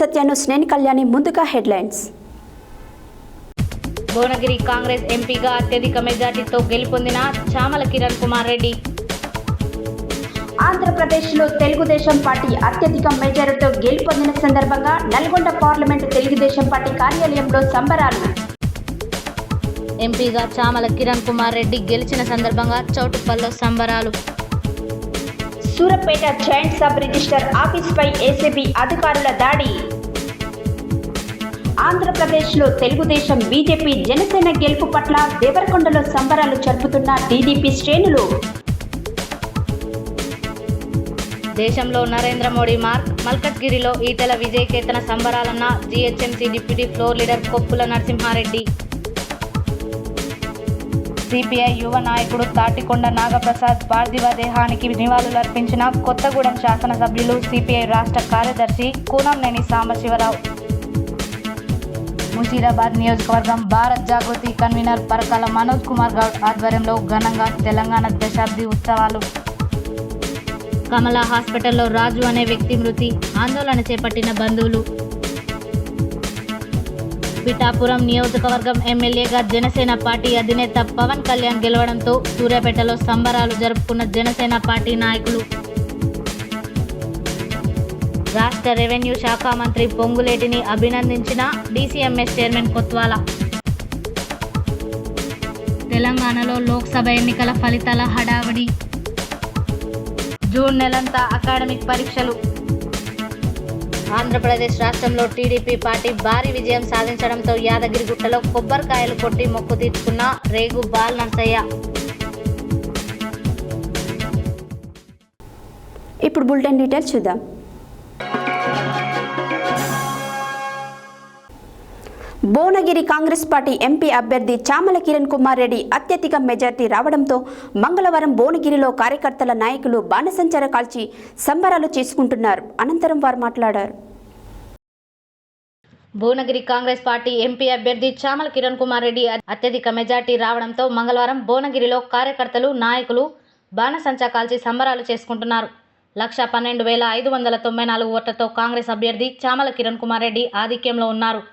సత్యాను స్నేని కళ్యాణి ముందుగా హెడ్లైన్స్. భువనగిరి కాంగ్రెస్ ఎంపీగా అత్యధిక మెజార్టీతో గెలుపొందిన చామల కిరణ్ కుమార్ రెడ్డి. ఆంధ్రప్రదేశ్లో తెలుగుదేశం పార్టీ అత్యధిక మెజారిటీతో గెలుపొందిన సందర్భంగా నల్గొండ పార్లమెంటు తెలుగుదేశం పార్టీ కార్యాలయంలో సంబరాలు. ఎంపీగా చామల కిరణ్ కుమార్ రెడ్డి గెలిచిన సందర్భంగా చౌటుప్పల్లో సంబరాలు. Suryapet joint sub register ఆఫీసుపై ACB అధికారుల దాడి. ఆంధ్రప్రదేశ్లో తెలుగుదేశం, బీజేపీ, జనసేన గెలుపు పట్ల దేవరకొండలో సంబరాలు జరుపుతున్న టీడీపీ శ్రేణులు. దేశంలో నరేంద్ర మోడీ మార్క్. మల్కజ్గిరిలో ఈటెల విజయకేతన సంబరాలన్న GHMC deputy floor leader Koppula Narasimha Reddy. CPI యువ నాయకుడు తాటికొండ నాగప్రసాద్ పార్థివ దేహానికి నివాళులర్పించిన కొత్తగూడెం శాసనసభ్యులు సిపిఐ రాష్ట్ర కార్యదర్శి కూనంనేని సాంబశివరావు. ముషీరాబాద్ నియోజకవర్గం భారత్ జాగృతి కన్వీనర్ పరకాల మనోజ్ కుమార్ గౌడ్ ఆధ్వర్యంలో ఘనంగా తెలంగాణ దశాబ్ది ఉత్సవాలు. కమలా హాస్పిటల్లో రాజు అనే వ్యక్తి మృతి. ఆందోళన చేపట్టిన బంధువులు. పిఠాపురం నియోజకవర్గం ఎమ్మెల్యేగా జనసేన పార్టీ అధినేత పవన్ కళ్యాణ్ గెలవడంతో సూర్యాపేటలో సంబరాలు జరుపుకున్న జనసేన పార్టీ నాయకులు. రాష్ట్ర రెవెన్యూ శాఖ మంత్రి పొంగులేటిని అభినందించిన డీసీఎంఎస్ చైర్మన్ కొత్వాల. తెలంగాణలో లోక్సభ ఎన్నికల ఫలితాల హడావిడి. జూన్ నెలంతా అకాడమిక్ పరీక్షలు. ఆంధ్రప్రదేశ్ రాష్ట్రంలో టీడీపీ పార్టీ భారీ విజయం సాధించడంతో యాదగిరిగుట్టలో కొబ్బరికాయలు కొట్టి మొక్కు తీర్చుకున్న రేగు బాల్ నర్సయ్య. ఇప్పుడు బులెటిన్ డీటెయిల్స్ చూద్దాం. భువనగిరి కాంగ్రెస్ పార్టీ ఎంపీ అభ్యర్థి చామల కిరణ్ కుమార్ రెడ్డి అత్యధిక మెజార్టీ రావడంతో మంగళవారం భువనగిరిలో కార్యకర్తల నాయకులు బాణసంచర కాల్చి సంబరాలు చేసుకుంటున్నారు. అనంతరం వారు మాట్లాడారు. భువనగిరి కాంగ్రెస్ పార్టీ ఎంపీ అభ్యర్థి చామల కిరణ్ కుమార్ రెడ్డి అత్యధిక మెజార్టీ రావడంతో మంగళవారం భువనగిరిలో కార్యకర్తలు నాయకులు బాణసంచా కాల్చి సంబరాలు చేసుకుంటున్నారు. 112,594 ఓట్లతో కాంగ్రెస్ అభ్యర్థి చామల కిరణ్ కుమార్ రెడ్డి ఆధిక్యంలో ఉన్నారు.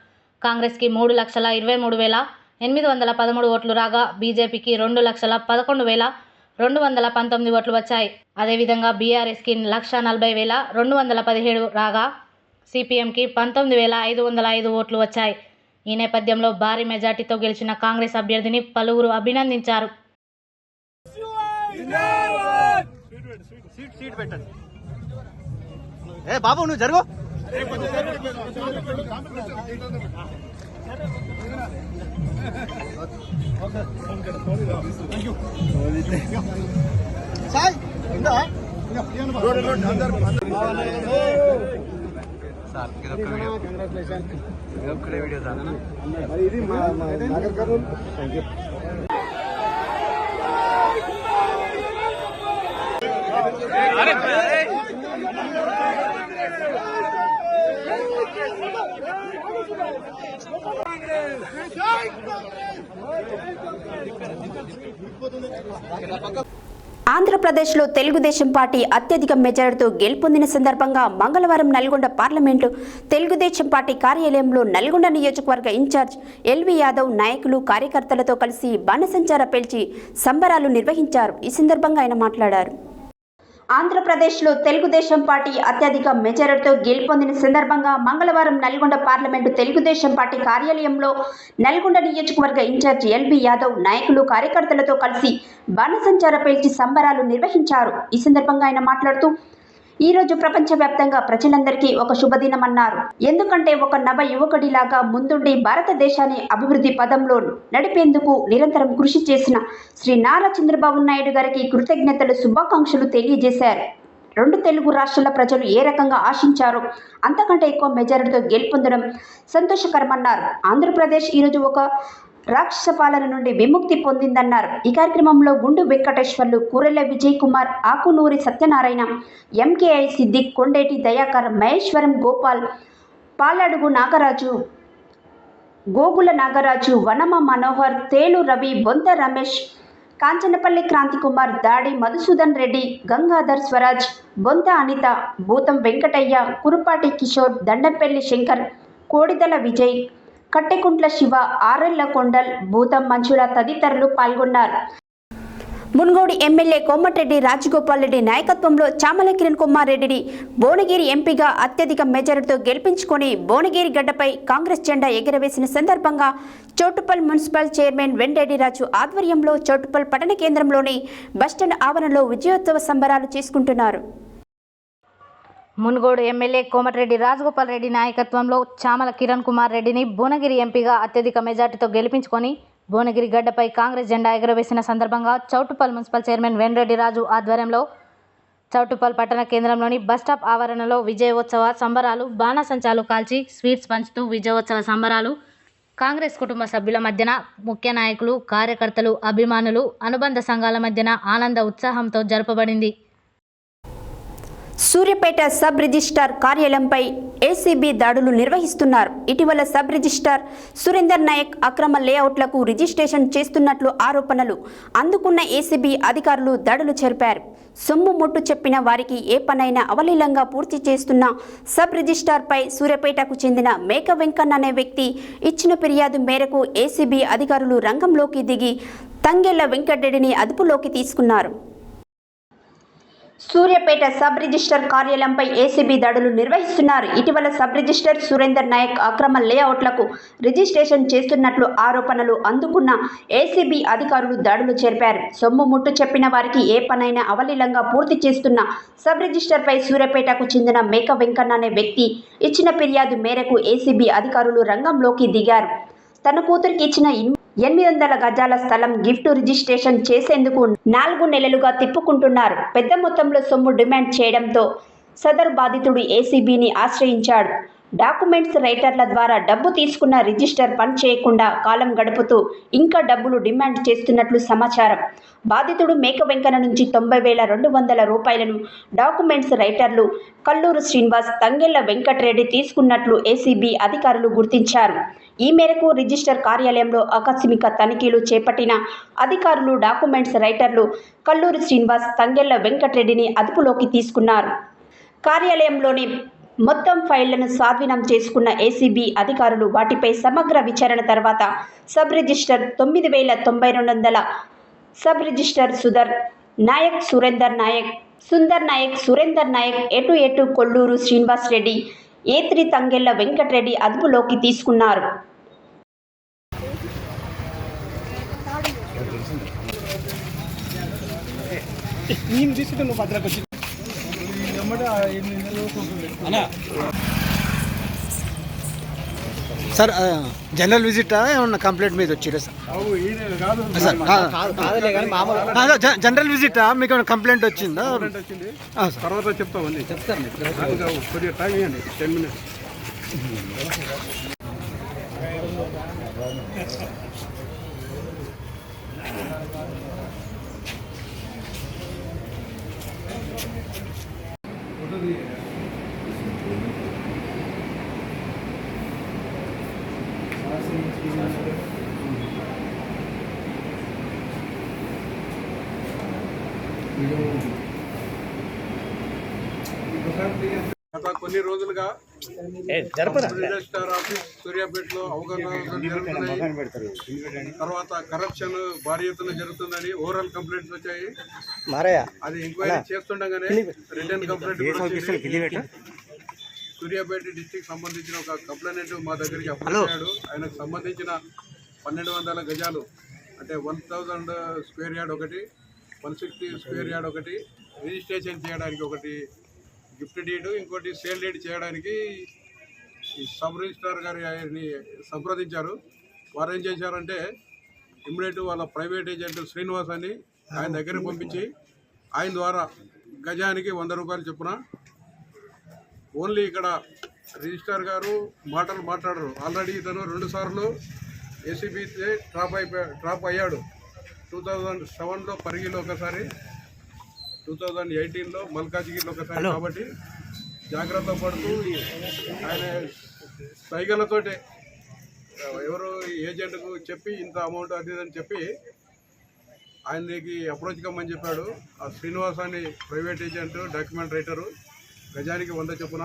కాంగ్రెస్కి 3,23,813 ఓట్లు రాగా బీజేపీకి 2,11,219 ఓట్లు వచ్చాయి. అదేవిధంగా బీఆర్ఎస్కి 1,40,217 రాగా సిపిఎంకి 19,505 ఓట్లు వచ్చాయి. ఈ నేపథ్యంలో భారీ మెజార్టీతో గెలిచిన కాంగ్రెస్ అభ్యర్థిని పలువురు అభినందించారు. ఆంధ్రప్రదేశ్లో తెలుగుదేశం పార్టీ అత్యధిక మెజారిటీతో గెలుపొందిన సందర్భంగా మంగళవారం నల్గొండ పార్లమెంటు తెలుగుదేశం పార్టీ కార్యాలయంలో నల్గొండ నియోజకవర్గ ఇన్ఛార్జ్ ఎల్వి యాదవ్ నాయకులు కార్యకర్తలతో కలిసి బాణసంచార పేల్చి సంబరాలు నిర్వహించారు. ఈ సందర్భంగా ఆయన మాట్లాడారు. ఆంధ్రప్రదేశ్లో తెలుగుదేశం పార్టీ అత్యధిక మెజారిటీతో గెలుపొందిన సందర్భంగా మంగళవారం నల్గొండ పార్లమెంటు తెలుగుదేశం పార్టీ కార్యాలయంలో నల్గొండ నియోజకవర్గ ఇన్ఛార్జ్ ఎల్బీ యాదవ్ నాయకులు కార్యకర్తలతో కలిసి బాణసంచార పేల్చి సంబరాలు నిర్వహించారు. ఈ సందర్భంగా ఆయన మాట్లాడుతూ ఈరోజు ప్రపంచవ్యాప్తంగా ప్రజలందరికీ ఒక శుభదినమన్నారు. ఎందుకంటే ఒక నవ యువకుడిలాగా ముందుండి భారతదేశాన్ని అభివృద్ధి పదంలో నడిపేందుకు నిరంతరం కృషి చేసిన శ్రీ నారా చంద్రబాబు నాయుడు గారికి కృతజ్ఞతలు, శుభాకాంక్షలు తెలియజేశారు. 2 తెలుగు రాష్ట్రాల ప్రజలు ఏ రకంగా ఆశించారో అంతకంటే ఎక్కువ మెజారిటీతో గెలుపొందడం సంతోషకరమన్నారు. ఆంధ్రప్రదేశ్ ఈరోజు ఒక రాక్షస పాలన నుండి విముక్తి పొందిందన్నారు. ఈ కార్యక్రమంలో గుండు వెంకటేశ్వర్లు, కూరెళ్ల విజయ్ కుమార్, ఆకునూరి సత్యనారాయణ, ఎంకేఐ సిద్దిక్, కొండేటి దయాకర్, మహేశ్వరం గోపాల్, పాలడుగు నాగరాజు, గోగుల నాగరాజు, వనమ మనోహర్, తేలు రవి, బొంత రమేష్, కాంచనపల్లి క్రాంతి కుమార్, దాడి మధుసూదన్ రెడ్డి, గంగాధర్ స్వరాజ్, బొంత అనిత, భూతం వెంకటయ్య, కురుపాటి కిషోర్, దండంపల్లి శంకర్, కోడిదల విజయ్, కట్టెకుంట్ల శివ, ఆరెళ్ల కొండల్, భూతం మంచుల తదితరులు పాల్గొన్నారు. మున్గోడు ఎమ్మెల్యే కోమటిరెడ్డి రాజగోపాల్ రెడ్డి నాయకత్వంలో చామల కిరణ్ కుమార్ రెడ్డిని భువనగిరి ఎంపీగా అత్యధిక మెజారిటీతో గెలిపించుకొని భువనగిరి గడ్డపై కాంగ్రెస్ జెండా ఎగురవేసిన సందర్భంగా చౌటుప్పల్ మున్సిపల్ చైర్మన్ వెంరెడ్డి రాజు ఆధ్వర్యంలో చౌటుప్పల్ పట్టణ కేంద్రంలోని బస్టాండ్ ఆవరణలో విజయోత్సవ సంబరాలు చేసుకుంటున్నారు. మున్గోడు ఎమ్మెల్యే కోమటిరెడ్డి రాజగోపాల్ రెడ్డి నాయకత్వంలో చామల కిరణ్ కుమార్ రెడ్డిని భువనగిరి ఎంపీగా అత్యధిక మెజార్టీతో గెలిపించుకొని భువనగిరి గడ్డపై కాంగ్రెస్ జెండా ఎగురవేసిన సందర్భంగా చౌటుప్పల్ మున్సిపల్ చైర్మన్ వెంరెడ్డి రాజు ఆధ్వర్యంలో చౌటుప్పల్ పట్టణ కేంద్రంలోని బస్టాప్ ఆవరణలో విజయోత్సవ సంబరాలు, బాణసంచాలు కాల్చి స్వీట్స్ పంచుతూ విజయోత్సవ సంబరాలు కాంగ్రెస్ కుటుంబ సభ్యుల మధ్యన, ముఖ్య నాయకులు, కార్యకర్తలు, అభిమానులు, అనుబంధ సంఘాల మధ్యన ఆనంద ఉత్సాహంతో జరపబడింది. సూర్యాపేట సబ్ రిజిస్ట్రార్ కార్యాలయంపై ఏసీబీ దాడులు నిర్వహిస్తున్నారు. ఇటీవల సబ్ రిజిస్ట్రార్ సురేందర్ నాయక్ అక్రమ లేఅవుట్లకు రిజిస్ట్రేషన్ చేస్తున్నట్లు ఆరోపణలు అందుకున్న ఏసీబీ అధికారులు దాడులు జరిపారు. సొమ్ము ముట్టు చెప్పిన వారికి ఏ పనైనా అవలీలంగా పూర్తి చేస్తున్న సబ్ రిజిస్ట్రార్పై సూర్యాపేటకు చెందిన మేక వెంకన్న అనే వ్యక్తి ఇచ్చిన ఫిర్యాదు మేరకు ఏసీబీ అధికారులు రంగంలోకి దిగి తంగెళ్ల వెంకటరెడ్డిని అదుపులోకి తీసుకున్నారు. సూర్యాపేట సబ్ రిజిస్టర్ కార్యాలయంపై ఏసీబీ దాడులు నిర్వహిస్తున్నారు. ఇటీవల సబ్ రిజిస్టర్ సురేందర్ నాయక్ అక్రమ లేఅవుట్లకు రిజిస్ట్రేషన్ చేస్తున్నట్లు ఆరోపణలు అందుకున్న ఏసీబీ అధికారులు దాడులు జరిపారు. సొమ్ము ముట్టు చెప్పిన వారికి ఏ పనైనా అవలీలంగా పూర్తి చేస్తున్న సబ్ రిజిస్టర్పై సూర్యాపేటకు చెందిన మేక వెంకన్న అనే వ్యక్తి ఇచ్చిన ఫిర్యాదు మేరకు ఏసీబీ అధికారులు రంగంలోకి దిగారు. తన కూతురికి ఇచ్చిన 800 గజాల స్థలం గిఫ్ట్ రిజిస్ట్రేషన్ చేసేందుకు 4 నెలలుగా తిప్పుకుంటున్నారు. పెద్ద మొత్తంలో సొమ్ము డిమాండ్ చేయడంతో సదరు బాధితుడు ఏసీబీని ఆశ్రయించాడు. డాక్యుమెంట్స్ రైటర్ల ద్వారా డబ్బు తీసుకున్న రిజిస్టర్ పని చేయకుండా కాలం గడుపుతూ ఇంకా డబ్బులు డిమాండ్ చేస్తున్నట్లు సమాచారం. బాధితుడు మేక వెంకన్న నుంచి 90,200 రూపాయలను డాక్యుమెంట్స్ రైటర్లు కల్లూరు శ్రీనివాస్, తంగెళ్ల వెంకటరెడ్డి తీసుకున్నట్లు ఏసీబీ అధికారులు గుర్తించారు. ఈ మేరకు రిజిస్టర్ కార్యాలయంలో ఆకస్మిక తనిఖీలు చేపట్టిన అధికారులు డాక్యుమెంట్స్ రైటర్లు కల్లూరు శ్రీనివాస్, తంగెళ్ల వెంకటరెడ్డిని అదుపులోకి తీసుకున్నారు. కార్యాలయంలోని మొత్తం ఫైళ్లను స్వాధీనం చేసుకున్న ఏసీబీ అధికారులు వాటిపై సమగ్ర విచారణ తర్వాత sub registrar 9,092 sub registrar Surender Nayak ఎటు కొల్లూరు శ్రీనివాస్ రెడ్డి, ఏ3 తంగెళ్ల వెంకటరెడ్డి అదుపులోకి తీసుకున్నారు. సార్ జనరల్ విజిటా ఏమన్నా కంప్లైంట్ మీద వచ్చిరా సార్? జనరల్ విజిటా మీకు ఏమైనా కంప్లైంట్ వచ్చిందా? తర్వాత చెప్తామండి. చెప్తాను కొద్దిగా టైం ఇవ్వండి, 10 minutes. గత కొన్ని రోజులుగా రిజిస్ట్రార్ ఆఫీస్ సూర్యాపేటలో అవగాహన జరుగుతున్నాయి. తర్వాత కరప్షన్ భారీ ఎత్తున జరుగుతుందని ఓవరాల్ కంప్లైంట్స్ వచ్చాయి. అది ఎంక్వైరీ చేస్తుండగానే రిటర్న్ కంప్లైంట్ సూర్యాపేట డిస్ట్రిక్ట్ సంబంధించిన ఒక కంప్లైంట్ మా దగ్గరికి అప్లై అయ్యాడు. ఆయనకు సంబంధించిన 1200 గజాలు అంటే 1000 స్క్వేర్ యార్డ్ ఒకటి, 160 స్క్వేర్ యార్డ్ ఒకటి రిజిస్ట్రేషన్ చేయడానికి, ఒకటి గిఫ్ట్ డీడ్, ఇంకోటి సేల్ డీడ్ చేయడానికి ఈ సబ్ రిజిస్ట్రార్ గారిని సంప్రదించారు. వారు ఏం చేశారంటే ఇమ్మీడియట్ వాళ్ళ ప్రైవేట్ ఏజెంట్ శ్రీనివాస్ అని ఆయన దగ్గరికి పంపించి ఆయన ద్వారా గజానికి 100 రూపాయలు చొప్పున, ఓన్లీ ఇక్కడ రిజిస్ట్రార్ గారు మాటలు మాట్లాడరు. ఆల్రెడీ ఇతను 2 సార్లు ఏసీబీ డ్రాప్ అయ్యాడు. 2007లో పరిగిలో ఒకసారి, 2018లో మల్కాజిగిరిలో ఒకసారి. కాబట్టి జాగ్రత్త పడుతూ ఆయన సైగలతోటే ఎవరు ఏజెంట్కు చెప్పి ఇంత అమౌంట్ అది అని చెప్పి ఆయనకి అప్రోచ్ కమ్మని చెప్పాడు. ఆ శ్రీనివాస్ అని ప్రైవేట్ ఏజెంట్ డాక్యుమెంట్ రైటరు గజానికి 100 చొప్పున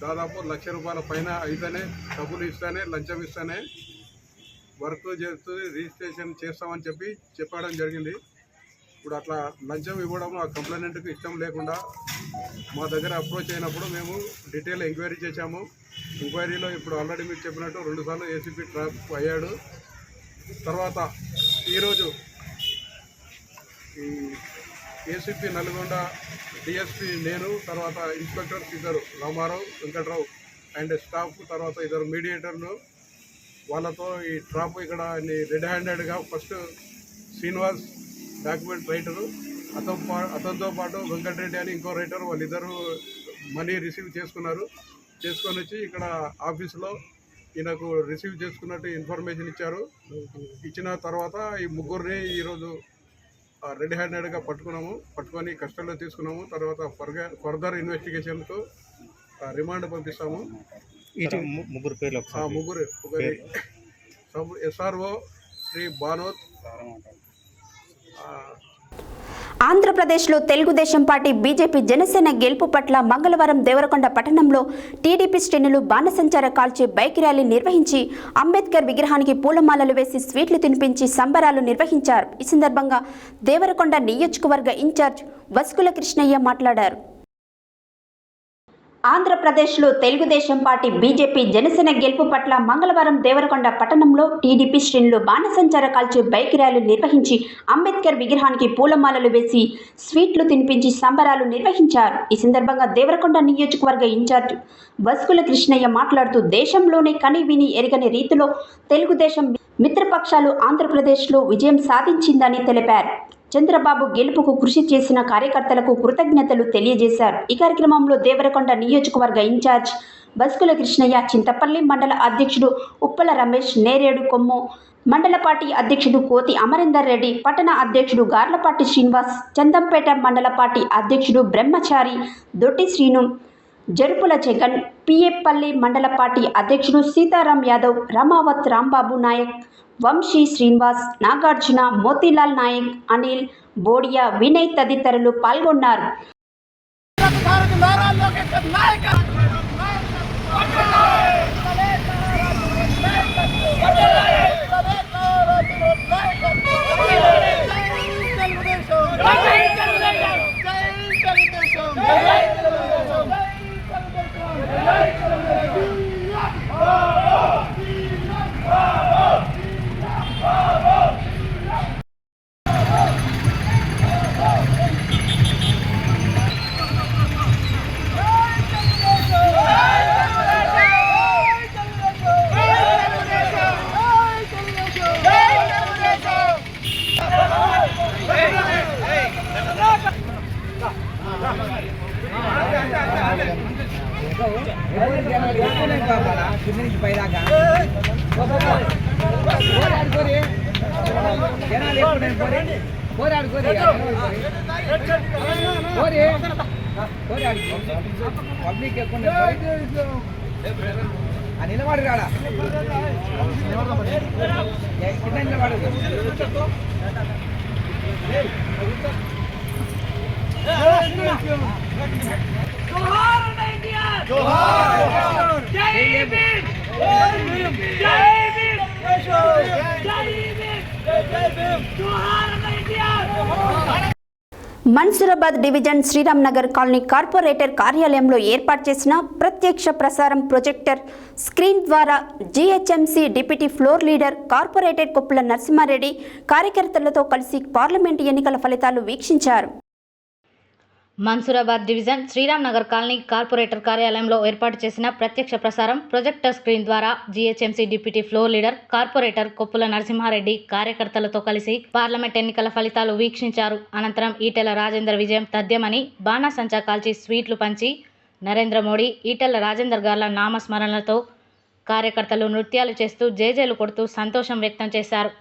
దాదాపు ₹1,00,000 పైన అయితేనే డబ్బులు ఇస్తేనే లంచం ఇస్తేనే వర్క్ చేస్తూ రిజిస్ట్రేషన్ చేస్తామని చెప్పడం జరిగింది. ఇప్పుడు అట్లా లంచం ఇవ్వడం ఆ కంప్లైంట్కి ఇష్టం లేకుండా మా దగ్గర అప్రోచ్ అయినప్పుడు మేము డీటెయిల్ ఎంక్వైరీ చేశాము. ఎంక్వైరీలో ఇప్పుడు ఆల్రెడీ మీకు చెప్పినట్టు 2 సార్లు ఏసీపీ ట్రాప్ అయ్యాడు. తర్వాత ఈరోజు ఈ ఏసీపీ నల్గొండ డిఎస్పీ నేను, తర్వాత ఇన్స్పెక్టర్స్ ఇద్దరు రామారావు వెంకట్రావు అండ్ స్టాఫ్, తర్వాత ఇద్దరు మీడియేటర్లు వాళ్ళతో ఈ ట్రాప్ ఇక్కడ రెడ్ హ్యాండెడ్గా ఫస్ట్ శ్రీనివాస్ డాక్యుమెంట్ రైటరు అతనితో పాటు వెంకటరెడ్డి అని ఇంకో రైటర్ వాళ్ళిద్దరూ మనీ రిసీవ్ చేసుకొని వచ్చి ఇక్కడ ఆఫీసులో ఈయనకు రిసీవ్ చేసుకున్నట్టు ఇన్ఫర్మేషన్ ఇచ్చారు. ఇచ్చిన తర్వాత ఈ ముగ్గురిని ఈరోజు రెడ్ హ్యాండెడ్గా పట్టుకొని కస్టడీలో తీసుకున్నాము. తర్వాత ఫర్దర్ ఇన్వెస్టిగేషన్తో రిమాండ్ పంపిస్తాము. ముగ్గురు పేర్లు ముగ్గురు ఒకరి SRO శ్రీ బానోత్. ఆంధ్రప్రదేశ్లో తెలుగుదేశం పార్టీ బీజేపీ జనసేన గెలుపు పట్ల మంగళవారం దేవరకొండ పట్టణంలో టీడీపీ శ్రేణులు బాణసంచార కాల్చి బైక్ ర్యాలీ నిర్వహించి అంబేద్కర్ విగ్రహానికి పూలమాలలు వేసి స్వీట్లు తినిపించి సంబరాలు నిర్వహించారు. ఈ సందర్భంగా దేవరకొండ నియోజకవర్గ ఇన్ఛార్జ్ వస్కుల కృష్ణయ్య మాట్లాడారు. ఆంధ్రప్రదేశ్లో తెలుగుదేశం పార్టీ బీజేపీ జనసేన గెలుపు పట్ల మంగళవారం దేవరకొండ పట్టణంలో టీడీపీ శ్రేణులు బాణసంచార కాల్చి బైక్ ర్యాలీ నిర్వహించి అంబేద్కర్ విగ్రహానికి పూలమాలలు వేసి స్వీట్లు తినిపించి సంబరాలు నిర్వహించారు. ఈ సందర్భంగా దేవరకొండ నియోజకవర్గ ఇన్ఛార్జ్ వస్కుల కృష్ణయ్య మాట్లాడుతూ దేశంలోనే కనివిని ఎరగని రీతిలో తెలుగుదేశం మిత్రపక్షాలు ఆంధ్రప్రదేశ్లో విజయం సాధించిందని తెలిపారు. చంద్రబాబు గెలుపుకు కృషి చేసిన కార్యకర్తలకు కృతజ్ఞతలు తెలియజేశారు. ఈ కార్యక్రమంలో దేవరకొండ నియోజకవర్గ ఇన్ఛార్జ్ వస్కుల కృష్ణయ్య, చింతపల్లి మండల అధ్యక్షుడు ఉప్పల రమేష్, నేరేడు కొమ్ము మండల పార్టీ అధ్యక్షుడు కోతి అమరేందర్ రెడ్డి, పట్టణ అధ్యక్షుడు గార్లపాటి శ్రీనివాస్, చందంపేట మండల పార్టీ అధ్యక్షుడు బ్రహ్మచారి దొట్టి శ్రీను, జరుపుల జగన్, పిఏపల్లి మండల పార్టీ అధ్యక్షుడు సీతారాం యాదవ్, రమావత్ రాంబాబు నాయక్, వంశీ శ్రీనివాస్, నాగార్జున, మోతీలాల్ నాయక్, అనిల్, బోడియా, వినయ్ తదితరులు పాల్గొన్నారు. నిలబడి రాడా కింద నిలబడు Mansoorabad division Sriram Nagar colony corporator కార్యాలయంలో ఏర్పాటు చేసిన ప్రత్యక్ష ప్రసారం ప్రొజెక్టర్ స్క్రీన్ ద్వారా GHMC deputy floor leader corporator Koppula Narasimha Reddy కార్యకర్తలతో కలిసి పార్లమెంటు ఎన్నికల ఫలితాలు వీక్షించారు. Mansoorabad division Sriram Nagar colony corporator కార్యాలయంలో ఏర్పాటు చేసిన ప్రత్యక్ష ప్రసారం ప్రొజెక్టర్ స్క్రీన్ ద్వారా GHMC deputy floor leader corporator Koppula Narasimha Reddy కార్యకర్తలతో కలిసి పార్లమెంట్ ఎన్నికల ఫలితాలు వీక్షించారు. అనంతరం ఈటెల రాజేందర్ విజయం తథ్యమని బాణాసంచా కాల్చి స్వీట్లు పంచి నరేంద్ర మోడీ, ఈటెల రాజేందర్ గార్ల నామస్మరణలతో కార్యకర్తలు నృత్యాలు చేస్తూ జేజేలు కొడుతూ సంతోషం వ్యక్తం చేశారు.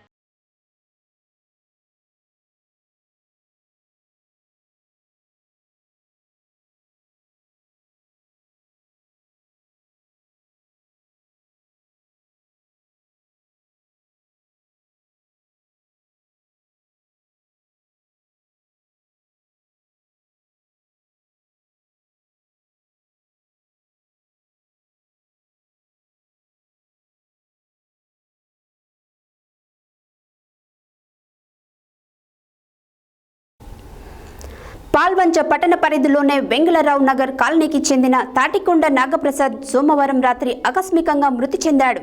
పాల్వంచ పట్టణ పరిధిలోనే వెంగళరావు నగర్ కాలనీకి చెందిన తాటికొండ నాగప్రసాద్ సోమవారం రాత్రి ఆకస్మికంగా మృతి చెందాడు.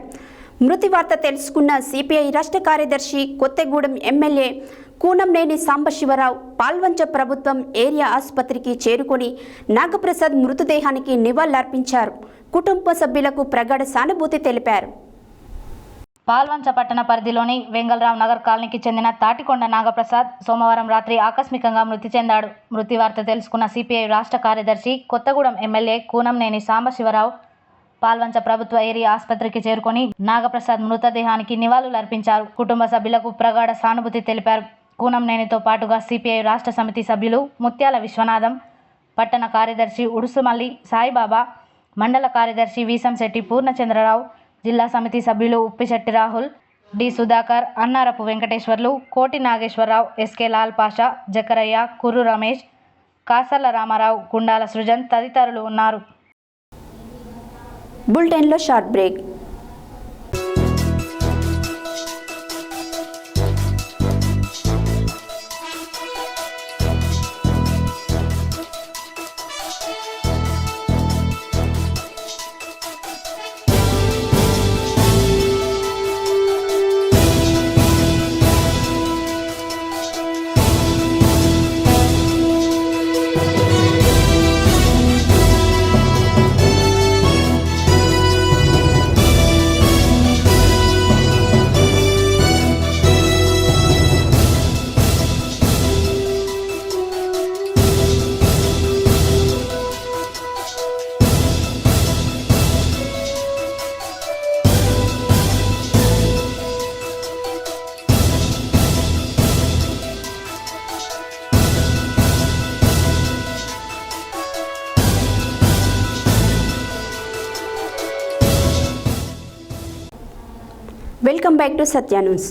మృతి వార్త తెలుసుకున్న సిపిఐ రాష్ట్ర కార్యదర్శి కొత్తగూడెం ఎమ్మెల్యే కూనంనేని సాంబశివరావు పాల్వంచ ప్రభుత్వం ఏరియా ఆసుపత్రికి చేరుకొని నాగప్రసాద్ మృతదేహానికి నివాళులర్పించారు. కుటుంబ సభ్యులకు ప్రగాఢ సానుభూతి తెలిపారు. పాల్వంచ పట్టణ పరిధిలోని వెంగళరావు నగర్ కాలనీకి చెందిన తాటికొండ నాగప్రసాద్ సోమవారం రాత్రి ఆకస్మికంగా మృతి చెందాడు. మృతి వార్త తెలుసుకున్న సిపిఐ రాష్ట్ర కార్యదర్శి కొత్తగూడెం ఎమ్మెల్యే కూనంనేని సాంబశివరావు పాల్వంచ ప్రభుత్వ ఏరియా ఆసుపత్రికి చేరుకొని నాగప్రసాద్ మృతదేహానికి నివాళులర్పించారు. కుటుంబ సభ్యులకు ప్రగాఢ సానుభూతి తెలిపారు. కూనంనేనితో పాటుగా సిపిఐ రాష్ట్ర సమితి సభ్యులు ముత్యాల విశ్వనాథం, పట్టణ కార్యదర్శి ఉడుసుమల్లి సాయిబాబా, మండల కార్యదర్శి వీసంశెట్టి పూర్ణచంద్రరావు, జిల్లా సమితి సభ్యులు ఉప్పిశెట్టి రాహుల్, డి సుధాకర్, అన్నారపు వెంకటేశ్వర్లు, కోటి నాగేశ్వరరావు, ఎస్కే లాల్ పాషా, జకరయ్య, కుర్రు రమేష్, కాసర్ల రామారావు, గుండాల సృజన్ తదితరులు ఉన్నారు. బులెటిన్లో short break. Welcome back to Satya news.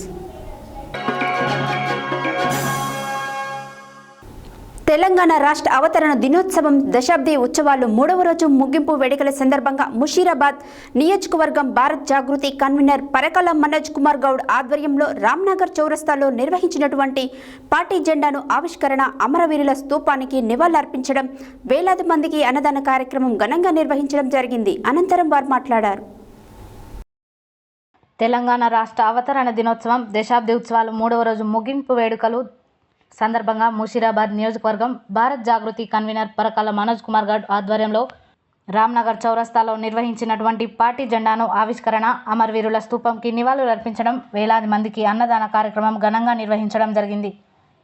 Telangana రాష్ట్ర అవతరణ దినోత్సవం దశాబ్ది ఉత్సవాలు 3వ రోజు ముగింపు వేడుకల సందర్భంగా ముషీరాబాద్ నియోజకవర్గం భారత్ జాగృతి కన్వీనర్ పరకాల మనోజ్ కుమార్ గౌడ్ ఆధ్వర్యంలో రామ్నగర్ చౌరస్తాలో నిర్వహించినటువంటి పార్టీ జెండాను ఆవిష్కరణ, అమరవీరుల స్తూపానికి నివాళులర్పించడం, వేలాది మందికి అన్నదాన కార్యక్రమం ఘనంగా నిర్వహించడం జరిగింది. అనంతరం వారు మాట్లాడారు. తెలంగాణ రాష్ట్ర అవతరణ దినోత్సవం దశాబ్ది ఉత్సవాలు 3వ రోజు ముగింపు వేడుకలు సందర్భంగా ముషీరాబాద్ నియోజకవర్గం భారత్ జాగృతి కన్వీనర్ పరకాల మనోజ్ కుమార్ గౌడ్ ఆధ్వర్యంలో రామ్నగర్ చౌరస్తాలో నిర్వహించినటువంటి పార్టీ జెండాను ఆవిష్కరణ, అమరవీరుల స్తూపంకి నివాళులర్పించడం, వేలాది మందికి అన్నదాన కార్యక్రమం ఘనంగా నిర్వహించడం జరిగింది.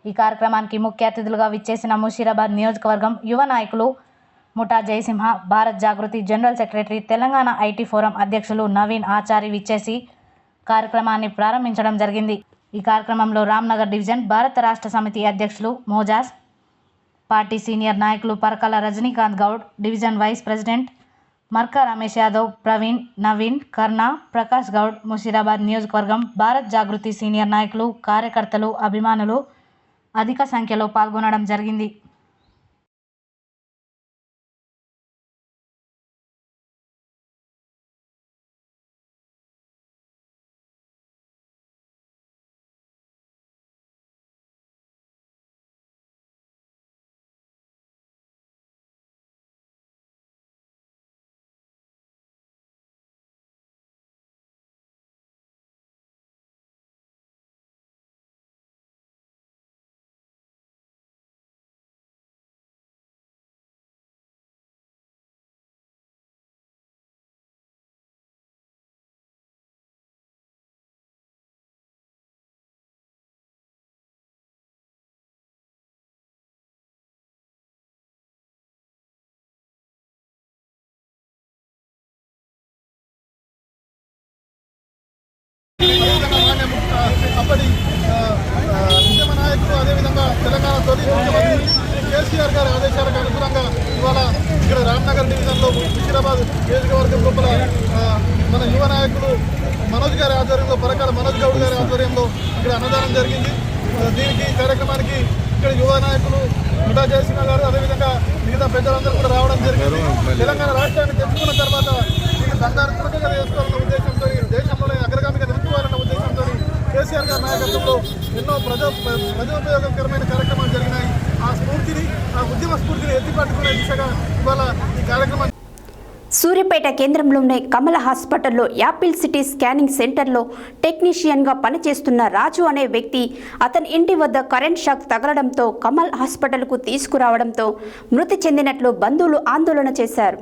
ఈ కార్యక్రమానికి ముఖ్య అతిథులుగా విచ్చేసిన ముషీరాబాద్ నియోజకవర్గం యువ నాయకులు Mutha Jayasimha, Bharat Jagruthi general secretary, Telangana IT forum అధ్యక్షులు నవీన్ ఆచారి విచ్చేసి కార్యక్రమాన్ని ప్రారంభించడం జరిగింది. ఈ కార్యక్రమంలో రామ్నగర్ డివిజన్ భారత రాష్ట్ర సమితి అధ్యక్షులు మోజాస్, పార్టీ సీనియర్ నాయకులు Parakala Rajinikanth Goud, division vice president Marka Ramesh Yadav, Praveen, Naveen, Karna, Prakash Goud, Musheerabad నియోజకవర్గం భారత్ జాగృతి సీనియర్ నాయకులు, కార్యకర్తలు, అభిమానులు అధిక సంఖ్యలో పాల్గొనడం జరిగింది. అప్పటి ఉద్యమ నాయకులు, అదేవిధంగా తెలంగాణ తొలి ముఖ్యమంత్రి కేసీఆర్ గారి ఆదేశాలకు అనుగుణంగా ఇవాళ ఇక్కడ రామ్నగర్ డివిజన్లో ముషీరాబాద్ నియోజకవర్గం లోపల మన యువ నాయకులు మనోజ్ గారి ఆధ్వర్యంలో, పరకాల మనోజ్ గౌడ్ గారి ఆధ్వర్యంలో ఇక్కడ అన్నదానం జరిగింది. దీనికి కార్యక్రమానికి ఇక్కడ యువ నాయకులు ముఠా జయసింహ గారు, అదేవిధంగా మిగతా పెద్దలందరూ కూడా రావడం జరిగింది. తెలంగాణ రాష్ట్రాన్ని తెచ్చుకున్న తర్వాత ఇది దండాత్మకంగా చేసుకోవాలన్న ఉద్దేశంతో, దేశంలోనే అగ్రగామిగా నిలుపుకోవాలన్న ఉద్దేశంతో కేసీఆర్ గారు నాయకత్వంలో ఎన్నో ప్రజోపయోగకరమైన కార్యక్రమాలు జరిగినాయి. ఆ స్ఫూర్తిని, ఆ ఉద్యమ స్ఫూర్తిని ఎత్తిపట్టుకునే దిశగా ఇవాళ ఈ కార్యక్రమాన్ని సూర్యాపేట కేంద్రంలోని కమల హాస్పిటల్లో యాపిల్ సిటీ స్కానింగ్ సెంటర్లో టెక్నీషియన్గా పనిచేస్తున్న రాజు అనే వ్యక్తి అతని ఇంటి వద్ద కరెంట్ షాక్ తగలడంతో కమల్ హాస్పిటల్కు తీసుకురావడంతో మృతి చెందినట్లు బంధువులు ఆందోళన చేశారు.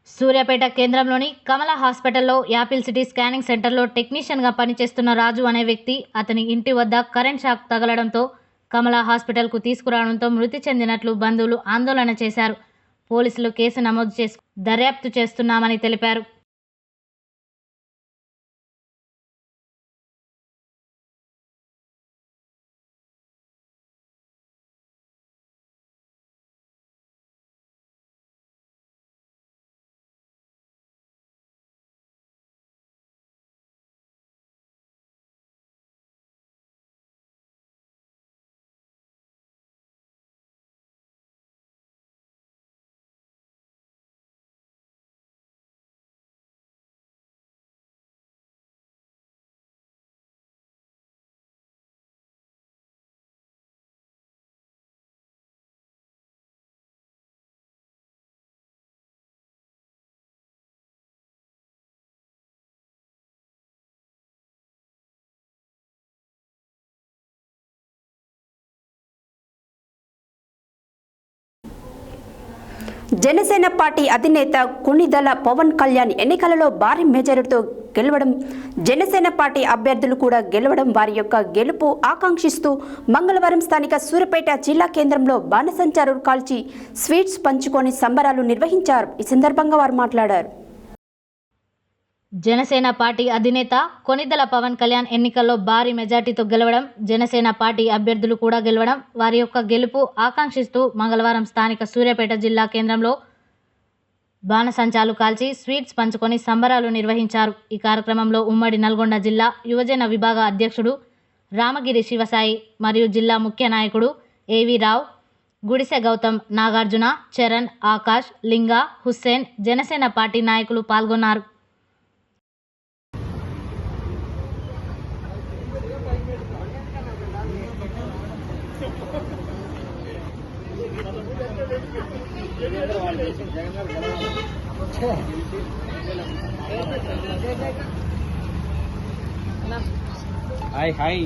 సూర్యాపేట కేంద్రంలోని కమల హాస్పిటల్లో యాపిల్ సిటీ స్కానింగ్ సెంటర్లో టెక్నీషియన్గా పనిచేస్తున్న రాజు అనే వ్యక్తి అతని ఇంటి వద్ద కరెంట్ షాక్ తగలడంతో కమల హాస్పిటల్కు తీసుకురావడంతో మృతి చెందినట్లు బంధువులు ఆందోళన చేశారు. పోలీసులు కేసు నమోదు చేసి దర్యాప్తు చేస్తున్నామని తెలిపారు. జనసేన పార్టీ అధినేత కొణిదెల పవన్ కళ్యాణ్ ఎన్నికలలో భారీ మెజారిటీతో గెలవడం, జనసేన పార్టీ అభ్యర్థులు కూడా గెలవడం వారి యొక్క గెలుపు ఆకాంక్షిస్తూ మంగళవారం స్థానిక సూర్యాపేట జిల్లా కేంద్రంలో బాణసంచారులు కాల్చి స్వీట్స్ పంచుకొని సంబరాలు నిర్వహించారు. ఈ సందర్భంగా వారు మాట్లాడారు. జనసేన పార్టీ అధినేత కొణిదెల పవన్ కళ్యాణ్ ఎన్నికల్లో భారీ మెజార్టీతో గెలవడం, జనసేన పార్టీ అభ్యర్థులు కూడా గెలవడం వారి యొక్క గెలుపు ఆకాంక్షిస్తూ మంగళవారం స్థానిక సూర్యాపేట జిల్లా కేంద్రంలో బాణసంచాలు కాల్చి స్వీట్స్ పంచుకొని సంబరాలు నిర్వహించారు. ఈ కార్యక్రమంలో ఉమ్మడి నల్గొండ జిల్లా యువజన విభాగ అధ్యక్షుడు రామగిరి శివసాయి మరియు జిల్లా ముఖ్య నాయకుడు ఏవి రావు, గుడిసె గౌతమ్, నాగార్జున, చరణ్, ఆకాష్, లింగా, హుస్సేన్, జనసేన పార్టీ నాయకులు పాల్గొన్నారు. Hi hi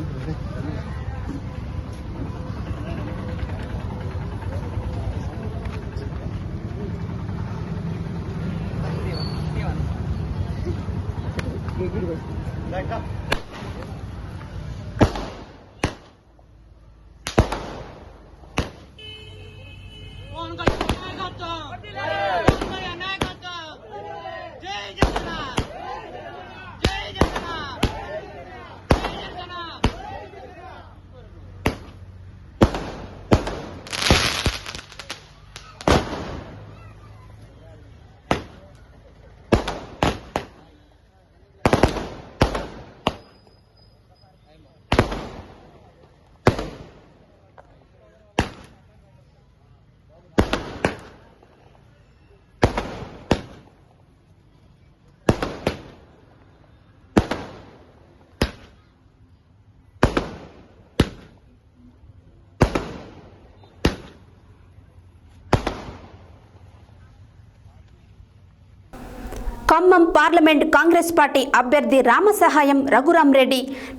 Khammam parliament Congress party అభ్యర్థి రామసహాయం రఘురామరెడ్డి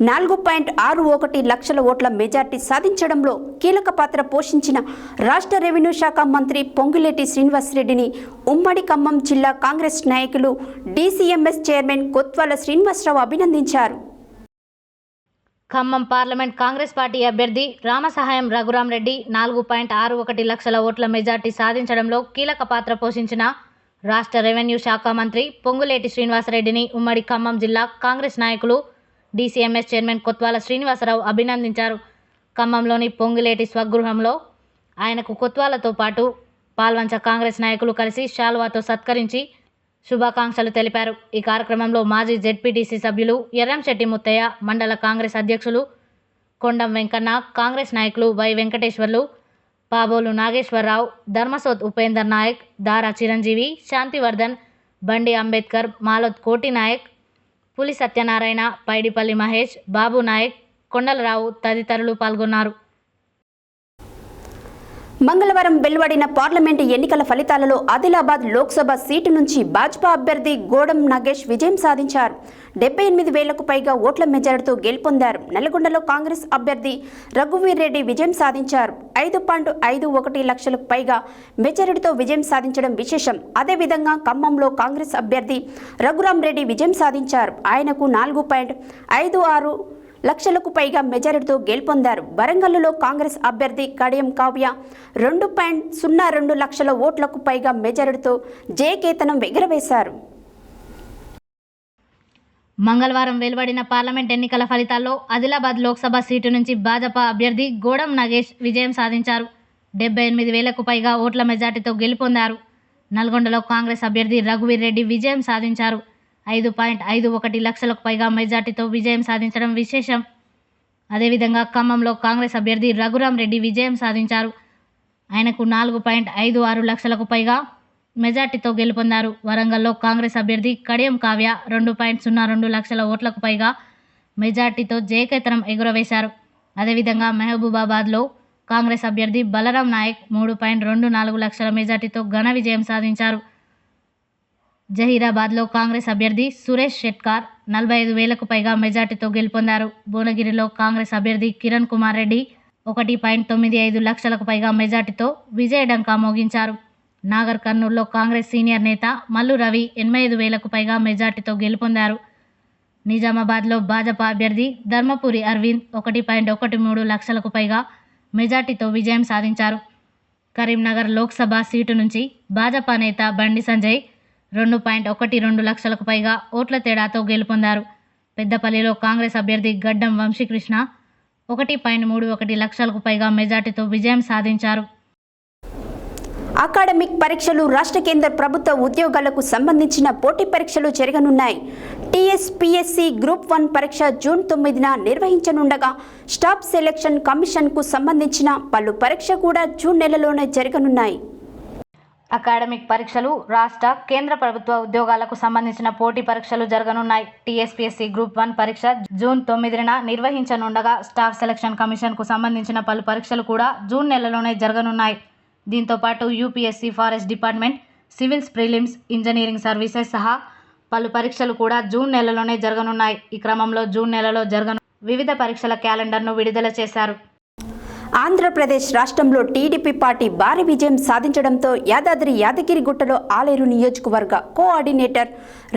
4.61 లక్షల ఓట్ల మెజార్టీ సాధించడంలో కీలక పాత్ర పోషించిన రాష్ట్ర రెవెన్యూ శాఖ మంత్రి పొంగులేటి శ్రీనివాసరెడ్డిని ఉమ్మడి ఖమ్మం జిల్లా కాంగ్రెస్ నాయకులు డీసీఎంఎస్ చైర్మన్ కొత్వాల శ్రీనివాసరావు అభినందించారు. ఖమ్మం పార్లమెంట్ కాంగ్రెస్ పార్టీ అభ్యర్థి రామసహాయం రఘురామరెడ్డి 4.61 లక్షల ఓట్ల మెజార్టీ సాధించడంలో కీలక పాత్ర పోషించిన రాష్ట్ర రెవెన్యూ శాఖ మంత్రి పొంగులేటి శ్రీనివాసరెడ్డిని ఉమ్మడి ఖమ్మం జిల్లా కాంగ్రెస్ నాయకులు డీసీఎంఎస్ చైర్మన్ కొత్వాల శ్రీనివాసరావు అభినందించారు. ఖమ్మంలోని పొంగులేటి స్వగృహంలో ఆయనకు కొత్వాలతో పాటు పాల్వంచ కాంగ్రెస్ నాయకులు కలిసి శాల్వాతో సత్కరించి శుభాకాంక్షలు తెలిపారు. ఈ కార్యక్రమంలో మాజీ జెడ్పీటీసీ సభ్యులు ఎర్రంశెట్టి ముత్తయ్య, మండల కాంగ్రెస్ అధ్యక్షులు కొండం వెంకన్న, కాంగ్రెస్ నాయకులు వై వెంకటేశ్వర్లు, పాబోలు నాగేశ్వరరావు, ధర్మసోత్ ఉపేందర్ నాయక్, దారా చిరంజీవి, శాంతివర్ధన్, బండి అంబేద్కర్, మాలోత్ కోటి నాయక్, పులి సత్యనారాయణ, పైడిపల్లి మహేష్, బాబు నాయక్, కొండలరావు తదితరులు పాల్గొన్నారు. మంగళవారం వెలువడిన పార్లమెంటు ఎన్నికల ఫలితాలలో ఆదిలాబాద్ లోక్సభ సీటు నుంచి భాజపా అభ్యర్థి గోడం నాగేష్ విజయం సాధించారు. 78,000కు పైగా ఓట్ల మెజారిటీతో గెలుపొందారు. నల్గొండలో కాంగ్రెస్ అభ్యర్థి రఘువీర్ రెడ్డి విజయం సాధించారు. 5.51 లక్షలకు పైగా మెజారిటీతో విజయం సాధించడం విశేషం. అదేవిధంగా ఖమ్మంలో కాంగ్రెస్ అభ్యర్థి రఘురాం రెడ్డి విజయం సాధించారు. ఆయనకు 4.56 లక్షలకు పైగా మెజారిటీతో గెలుపొందారు. వరంగల్లో కాంగ్రెస్ అభ్యర్థి కడియం కావ్య 2.02 లక్షల ఓట్లకు పైగా మెజారిటీతో జయకేతనం ఎగురవేశారు. మంగళవారం వెలువడిన పార్లమెంట్ ఎన్నికల ఫలితాల్లో ఆదిలాబాద్ లోక్సభ సీటు నుంచి భాజపా అభ్యర్థి గోడం నాగేష్ విజయం సాధించారు. 78,000కు పైగా ఓట్ల మెజార్టీతో గెలుపొందారు. నల్గొండలో కాంగ్రెస్ అభ్యర్థి రఘువీర్ రెడ్డి విజయం సాధించారు. 5.51 లక్షలకు పైగా మెజార్టీతో విజయం సాధించడం విశేషం. అదేవిధంగా ఖమ్మంలో కాంగ్రెస్ అభ్యర్థి రఘురాం రెడ్డి విజయం సాధించారు. ఆయనకు 4.56 లక్షలకు పైగా మెజార్టీతో గెలుపొందారు. వరంగల్లో కాంగ్రెస్ అభ్యర్థి కడియం కావ్య 2.02 లక్షల ఓట్లకు పైగా మెజార్టీతో జయకేతనం ఎగురవేశారు. అదేవిధంగా మహబూబాబాద్లో కాంగ్రెస్ అభ్యర్థి బలరాం నాయక్ 3.24 లక్షల మెజార్టీతో ఘన విజయం సాధించారు. జహీరాబాద్లో కాంగ్రెస్ అభ్యర్థి సురేష్ షెట్కార్ 45,000కు పైగా మెజార్టీతో గెలుపొందారు. భువనగిరిలో కాంగ్రెస్ అభ్యర్థి కిరణ్ కుమార్ రెడ్డి 1.95 లక్షలకు పైగా మెజార్టీతో విజయడంకా మోగించారు. నాగర్ కర్నూల్లో కాంగ్రెస్ సీనియర్ నేత మల్లు రవి 85,000కు పైగా మెజార్టీతో గెలుపొందారు. నిజామాబాద్లో భాజపా అభ్యర్థి ధర్మపురి అరవింద్ 1.13 లక్షలకు పైగా మెజార్టీతో విజయం సాధించారు. కరీంనగర్ లోక్సభ సీటు నుంచి భాజపా నేత బండి సంజయ్ 2.12 లక్షలకు పైగా ఓట్ల తేడాతో గెలుపొందారు. పెద్దపల్లిలో కాంగ్రెస్ అభ్యర్థి గడ్డం వంశీకృష్ణ 1.31 లక్షలకు పైగా మెజార్టీతో విజయం సాధించారు. అకాడమిక్ పరీక్షలు రాష్ట్ర కేంద్ర ప్రభుత్వ ఉద్యోగాలకు సంబంధించిన పోటీ పరీక్షలు జరగనున్నాయి. టీఎస్పీఎస్సీ గ్రూప్ 1 పరీక్ష జూన్ 9న నిర్వహించనుండగా స్టాఫ్ సెలక్షన్ కమిషన్కు సంబంధించిన పలు పరీక్ష కూడా జూన్ నెలలోనే జరగనున్నాయి. అకాడమిక్ పరీక్షలు రాష్ట్ర కేంద్ర ప్రభుత్వ ఉద్యోగాలకు సంబంధించిన పోటీ పరీక్షలు జరగనున్నాయి. టీఎస్పీఎస్సీ గ్రూప్ 1 పరీక్ష జూన్ 9న నిర్వహించనుండగా స్టాఫ్ సెలక్షన్ కమిషన్కు సంబంధించిన పలు పరీక్షలు కూడా జూన్ నెలలోనే జరగనున్నాయి. దీంతో పాటు UPSC forest department, civils prelims, engineering services సహా పలు పరీక్షలు కూడా జూన్ నెలలోనే జరగనున్నాయి. ఈ క్రమంలో జూన్ నెలలో జరగను వివిధ పరీక్షల క్యాలెండర్ను విడుదల చేశారు. ఆంధ్రప్రదేశ్ రాష్ట్రంలో టీడీపీ పార్టీ భారీ విజయం సాధించడంతో యాదగిరిగుట్టలో ఆలేరు నియోజకవర్గ కోఆర్డినేటర్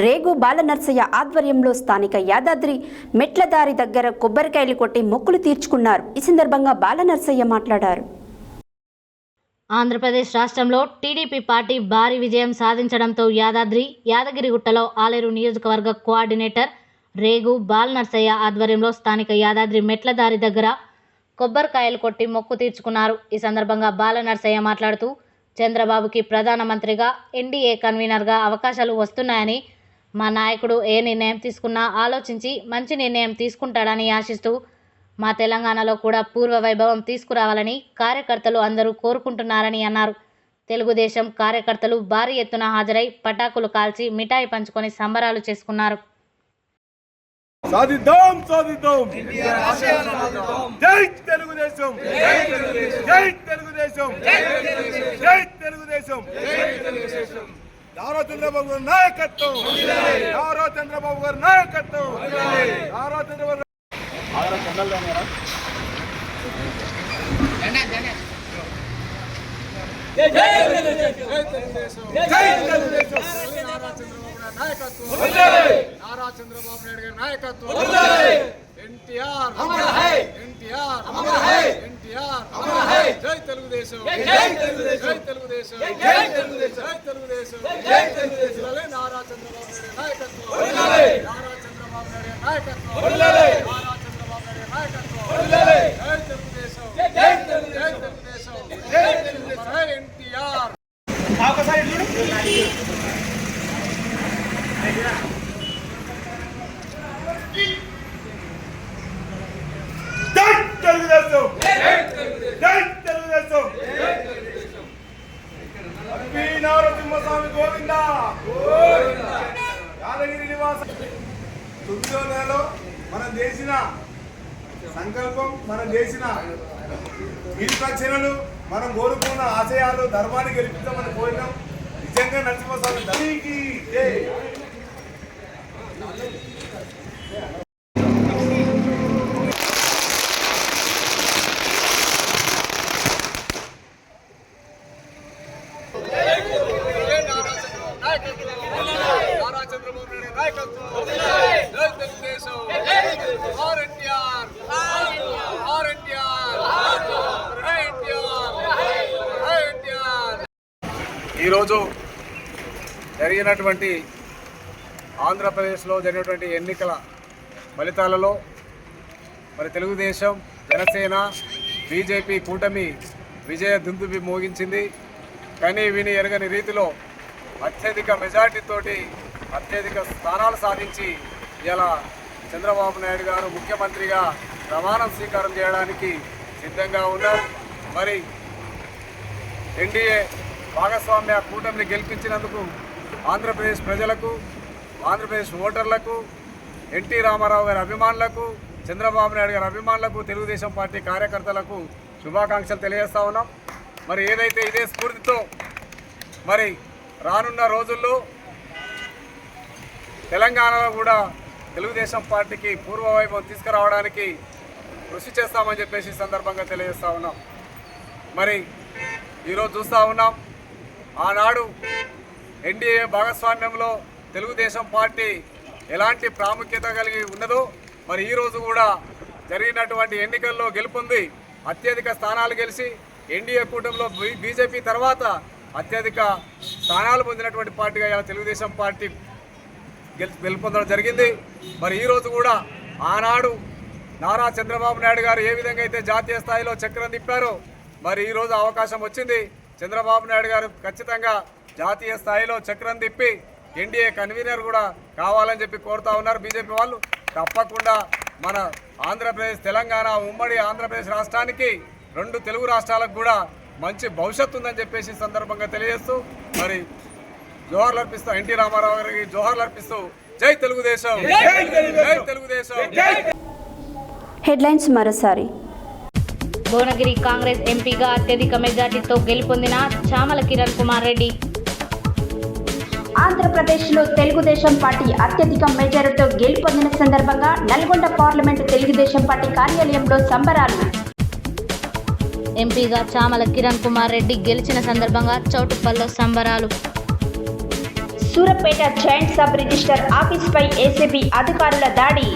రేగు బాలనర్సయ్య ఆధ్వర్యంలో స్థానిక యాదాద్రి మెట్లదారి దగ్గర కొబ్బరికాయలు కొట్టి మొక్కులు తీర్చుకున్నారు. ఈ సందర్భంగా బాలనర్సయ్య మాట్లాడారు. ఆంధ్రప్రదేశ్ రాష్ట్రంలో టీడీపీ పార్టీ భారీ విజయం సాధించడంతో యాదగిరిగుట్టలో ఆలేరు నియోజకవర్గ కోఆర్డినేటర్ రేగు బాలనర్సయ్య ఆధ్వర్యంలో స్థానిక యాదాద్రి మెట్లదారి దగ్గర కొబ్బరికాయలు కొట్టి మొక్కు తీర్చుకున్నారు. ఈ సందర్భంగా బాలనర్సయ్య మాట్లాడుతూ చంద్రబాబుకి ప్రధానమంత్రిగా ఎన్డీఏ కన్వీనర్గా అవకాశాలు వస్తున్నాయని, మా నాయకుడు ఏ నిర్ణయం తీసుకున్నా ఆలోచించి మంచి నిర్ణయం తీసుకుంటాడని ఆశిస్తూ మా తెలంగాణలో కూడా పూర్వ వైభవం తీసుకురావాలని కార్యకర్తలు అందరూ కోరుకుంటున్నారని అన్నారు. తెలుగుదేశం కార్యకర్తలు భారీ ఎత్తున హాజరై పటాకులు కాల్చి మిఠాయి పంచుకొని సంబరాలు చేసుకున్నారు. సాధిద్దాం సాధిద్దాం జై తెలుగుదేశం జై తెలుగుదేశం జై తెలుగుదేశం నారా చంద్రబాబు గారి నాయకత్వం నారా చంద్రబాబు గారి నాయకత్వం నారా చంద్రబాబు నారా చంద్రబాబు నాయుడు గారి నాయకత్వం ఎన్టీఆర్ ఎన్టీఆర్ ఎన్టీఆర్ జై తెలుగుదేశం జై తెలుగుదేశం జై తెలుగుదేశం జై తెలుగుదేశం జై తెలుగుదేశం జై తెలుగుదేశం నారా చంద్రబాబు నాయుడు నాయకత్వం నారా చంద్రబాబు నాయుడు నాయకత్వం నారా చంద్రబాబు నాయుడు నాయకత్వం జై తెలుగుదేశం జై తెలుగుదేశం జై తెలుగుదేశం జై ఎన్టీఆర్ ఒకసారి జై తెలుగుదేశం జై తెలుగుదేశం లక్ష్మీ నరసింహస్వామి గోవింద యాదగిరి నివాస 9వ నెలలో మనం చేసిన సంకల్పం, మనం చేసిన నిర్వచనాలు, మనం కోరుకున్న ఆశయాలు, ధర్మాన్ని గెలిపించామని కోరినాం. నిజంగా నరసింహస్వామి తల్లికి జై. ఈరోజు జరిగినటువంటి ఆంధ్రప్రదేశ్లో జరిగినటువంటి ఎన్నికల ఫలితాలలో మరి తెలుగుదేశం, జనసేన, బీజేపీ కూటమి విజయ దుందుబి మోగించింది. కానీ విని ఎరగని రీతిలో అత్యధిక మెజార్టీతోటి అత్యధిక స్థానాలు సాధించి ఇలా చంద్రబాబు నాయుడు గారు ముఖ్యమంత్రిగా ప్రమాణం స్వీకారం చేయడానికి సిద్ధంగా ఉన్నారు. మరి ఎన్డీఏ భాగస్వామ్య కూటమిని గెలిపించినందుకు ఆంధ్రప్రదేశ్ ప్రజలకు, ఆంధ్రప్రదేశ్ ఓటర్లకు, ఎన్టీ రామారావు గారి అభిమానులకు, చంద్రబాబు నాయుడు గారి అభిమానులకు, తెలుగుదేశం పార్టీ కార్యకర్తలకు శుభాకాంక్షలు తెలియజేస్తా ఉన్నాం. మరి ఏదైతే ఇదే స్ఫూర్తితో మరి రానున్న రోజుల్లో తెలంగాణలో కూడా తెలుగుదేశం పార్టీకి పూర్వవైభవం తీసుకురావడానికి కృషి చేస్తామని చెప్పేసి సందర్భంగా తెలియజేస్తూ ఉన్నాం. మరి ఈరోజు చూస్తూ ఉన్నాం, ఆనాడు ఎన్డీఏ భాగస్వామ్యంలో తెలుగుదేశం పార్టీ ఎలాంటి ప్రాముఖ్యత కలిగి ఉన్నదో మరి ఈరోజు కూడా జరిగినటువంటి ఎన్నికల్లో గెలుపొంది అత్యధిక స్థానాలు గెలిచి ఎన్డీఏ కూటమిలో బీజేపీ తర్వాత అత్యధిక స్థానాలు పొందినటువంటి పార్టీగా ఇలా తెలుగుదేశం పార్టీ గెలుపొందడం జరిగింది. మరి ఈరోజు కూడా ఆనాడు నారా చంద్రబాబు నాయుడు గారు ఏ విధంగా అయితే జాతీయ స్థాయిలో చక్రం తిప్పారో మరి ఈరోజు అవకాశం వచ్చింది. చంద్రబాబు నాయుడు గారు ఖచ్చితంగా జాతీయ స్థాయిలో చక్రం తిప్పి ఎన్డీఏ కన్వీనర్ కూడా కావాలని చెప్పి కోరుతా ఉన్నారు బీజేపీ వాళ్ళు. తప్పకుండా మన ఆంధ్రప్రదేశ్, తెలంగాణ, ఉమ్మడి ఆంధ్రప్రదేశ్ రాష్ట్రానికి, 2 తెలుగు రాష్ట్రాలకు కూడా మంచి భవిష్యత్తు ఉందని చెప్పేసి సందర్భంగా తెలియజేస్తూ మరి జోహార్లు అర్పిస్తూ, ఎన్టీ రామారావు గారికి జోహార్లు అర్పిస్తూ జై తెలుగుదేశం, జై తెలుగుదేశం. హెడ్లైన్స్ మరోసారి. భువనగిరి కాంగ్రెస్ ఎంపీగా అత్యధిక మెజార్టీతో గెలుపొందిన చామల కిరణ్ కుమార్ రెడ్డి. ఆంధ్రప్రదేశ్లో తెలుగుదేశం పార్టీ అత్యధిక మెజారిటీతో గెలుపొందిన సందర్భంగా నల్గొండ పార్లమెంటు తెలుగుదేశం పార్టీ కార్యాలయంలో సంబరాలు. ఎంపీగా చామల కిరణ్ కుమార్ రెడ్డి గెలిచిన సందర్భంగా చౌటుప్పల్లో సంబరాలు. Suryapet joint sub register ఆఫీస్పై ACB అధికారుల దాడి.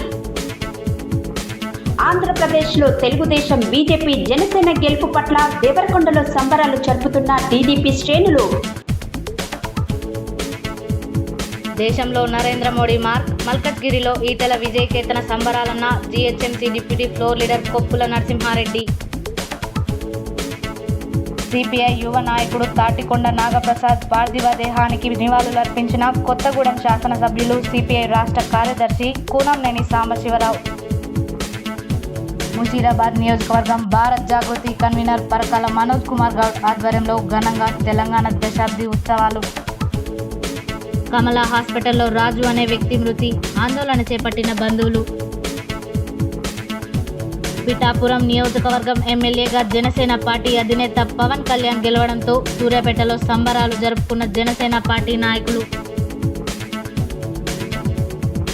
ఆంధ్రప్రదేశ్లో తెలుగుదేశం, బీజేపీ, జనసేన గెలుపు పట్ల దేవరకొండలో సంబరాలు జరుపుతున్న టీడీపీ శ్రేణులు. దేశంలో నరేంద్ర మోడీ మార్క్. మల్కజ్గిరిలో ఈటెల విజయకేతన సంబరాలన్న GHMC deputy floor leader Koppula Narasimha Reddy. CPI యువ నాయకుడు తాటికొండ నాగప్రసాద్ పార్థివ దేహానికి నివాళులర్పించిన కొత్తగూడెం శాసనసభ్యులు, సిపిఐ రాష్ట్ర కార్యదర్శి కూనంనేని సాంబశివరావు. ముషీరాబాద్ నియోజకవర్గం భారత్ జాగృతి కన్వీనర్ పరకాల మనోజ్ కుమార్ గౌడ్ ఆధ్వర్యంలో ఘనంగా తెలంగాణ దశాబ్ది ఉత్సవాలు. కమలా హాస్పిటల్లో రాజు అనే వ్యక్తి మృతి. ఆందోళన చేపట్టిన బంధువులు. పిఠాపురం నియోజకవర్గం ఎమ్మెల్యేగా జనసేన పార్టీ అధినేత పవన్ కళ్యాణ్ గెలవడంతో సూర్యాపేటలో సంబరాలు జరుపుకున్న జనసేన పార్టీ నాయకులు.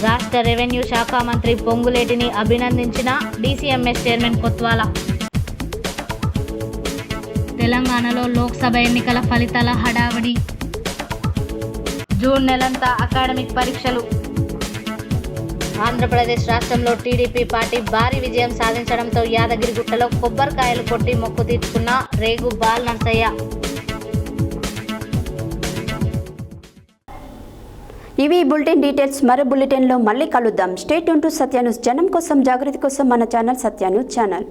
రాష్ట్ర రెవెన్యూ శాఖ మంత్రి పొంగులేటిని అభినందించిన డీసీఎంఎస్ చైర్మన్ కొత్వాల. తెలంగాణలో లోక్సభ ఎన్నికల ఫలితాల హడావిడి. జూన్ నెలంతా అకాడమిక్ పరీక్షలు. ఆంధ్రప్రదేశ్ రాష్ట్రంలో టీడీపీ పార్టీ భారీ విజయం సాధించడంతో యాదగిరిగుట్టలో కొబ్బరికాయలు కొట్టి మొక్కు తీర్చుకున్న రేగు బాల్ నర్సయ్య. ఇవి బులెటిన్ డీటెయిల్స్. మరో బులెటిన్లో మళ్ళీ కలుద్దాం. Stay tune to Satya news. జనం కోసం, జాగృతి కోసం మన ఛానల్ సత్య న్యూస్ ఛానల్.